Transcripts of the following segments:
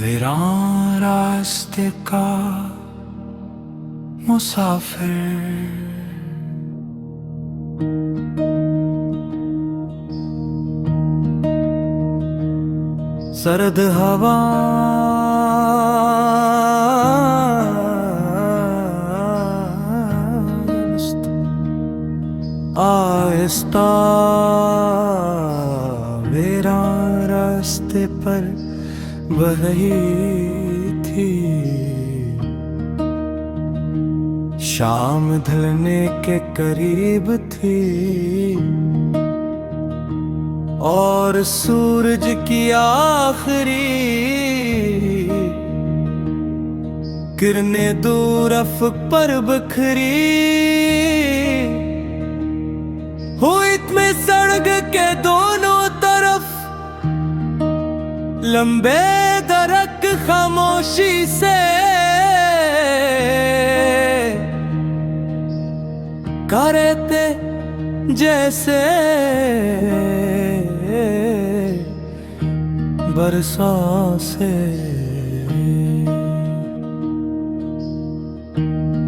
वीरान रास्ते का मुसाफिर, सर्द हवा आहिस्ता वीरान रास्ते पर बह रही थी। शाम ढलने के करीब थी और सूरज की आखिरी किरणें दूर अफक पर बिखरी हुई में सड़क के दोनों तरफ लंबे दरख्त खामोशी से करते जैसे बरसों से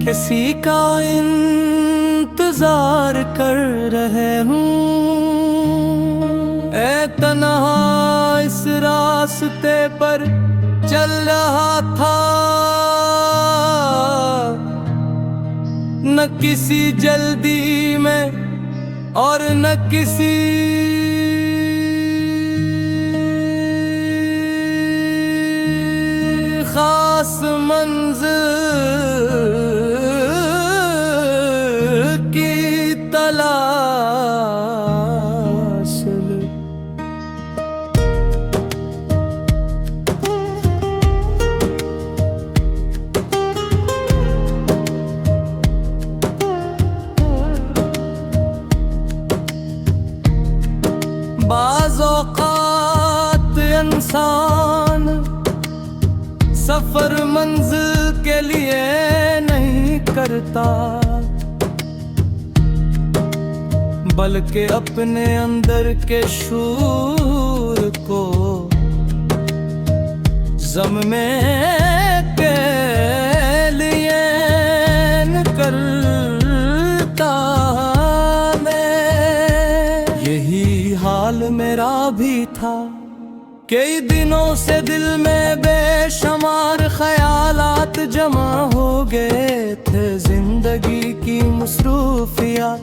किसी का इंतजार कर रहे हूँ। ऐ तन्हा इस रास्ते पर चल रहा था, न किसी जल्दी में और न किसी खास मंजिल की तलाश में। बाज़ औक़ात इंसान सफर मंजिल के लिए नहीं करता, बल्कि अपने अंदर के शूर को ज़म्मे के लिए निकलता। यही हाल मेरा भी था। कई दिनों से दिल में बेशुमार ख़यालात जमा हो गए थे। जिंदगी की मसरूफियात,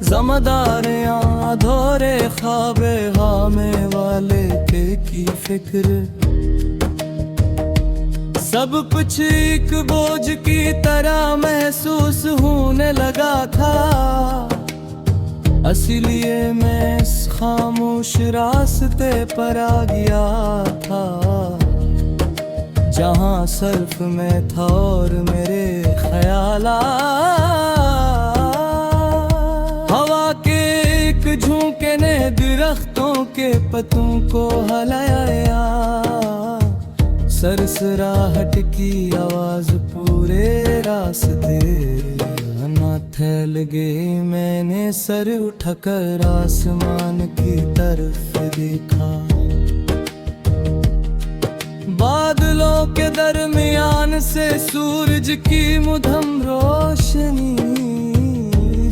ज़िम्मेदारियां, अधूरे ख्वाबे, गामे वाले की फिक्र, सब कुछ एक बोझ की तरह महसूस होने लगा था। असलिए मैं इस खामोश रास्ते पर आ गया था, जहाँ सर्फ में था और मेरे ख़यालात हवा के एक झोंके ने दरख्तों के पत्तों को हिलाया। सरसराहट की आवाज़ पूरे रास्ते फैल गई। मैंने सर उठाकर आसमान की तरफ देखा। बादलों के दरमियान से सूरज की मुधम रोशनी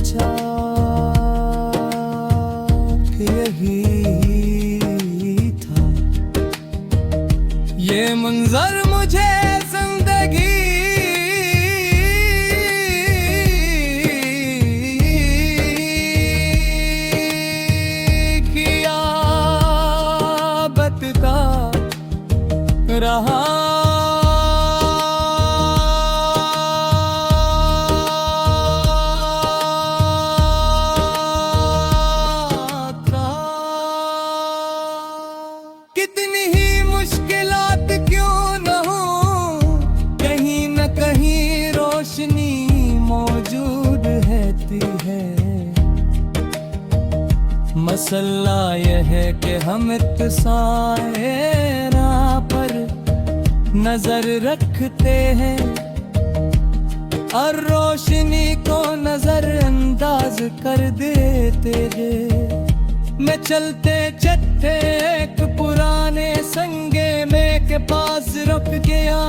झांक यही था। ये मंजर मुझे जिंदगी रहा कितनी ही मुश्किलात क्यों न हो, कहीं न कहीं रोशनी मौजूद रहती है। मसला यह है कि हम इत्तेसाए पर नजर रखते हैं और रोशनी को नजरअंदाज कर देते हैं। मैं चलते चलते एक पुराने संगे में के के पास रुक गया,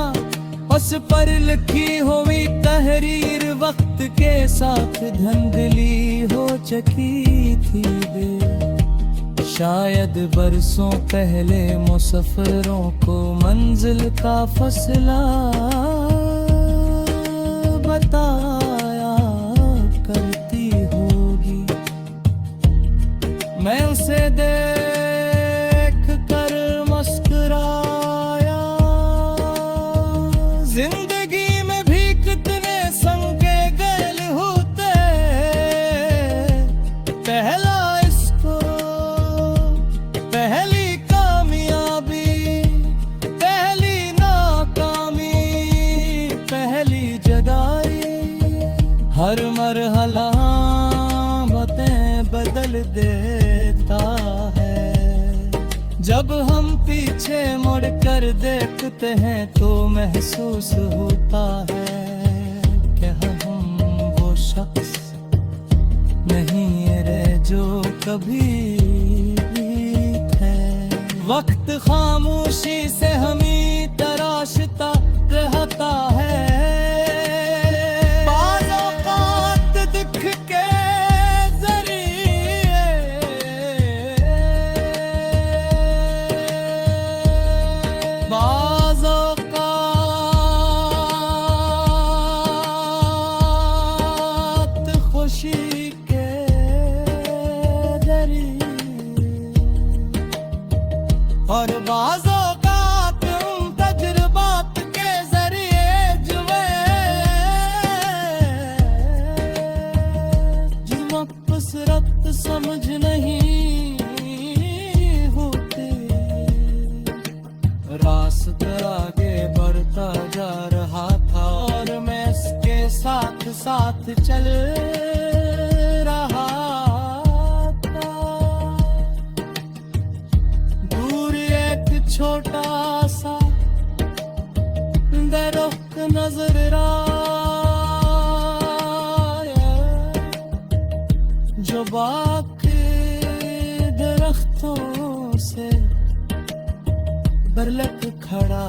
उस पर लिखी हुई तहरीर वक्त के साथ धुंधली हो चुकी थी वे। शायद बरसों पहले मुसाफिरों को मंजिल का फसला बताया करती होगी। मैं उसे देख कर मुस्कुराया, जिंदगी में भी कितने संगे गैल होते, पहला इसको पहली कामयाबी, पहली नाकामी, पहली जदाई। हर मरहला बातें बदल देता है। जब हम पीछे मुड़ कर देखते हैं तो महसूस होता है कि हम वो शख्स नहीं रहे जो कभी भी थे। वक्त खामोशी से हमें तराशता रहता है, बाज़ औक़ात दुख के बाज़ औक़ात खुशी के ज़रिए और बाज़ औक़ात उन तजुर्बात के ज़रिए जो मक़सरत समझ नहीं होती। रास्ता आगे बढ़ता जा रहा था और मैं इसके साथ साथ चल रहा था। दूर एक छोटा सा दरख्त नजर आया, जो बाकी दरख्तों से बरलक खड़ा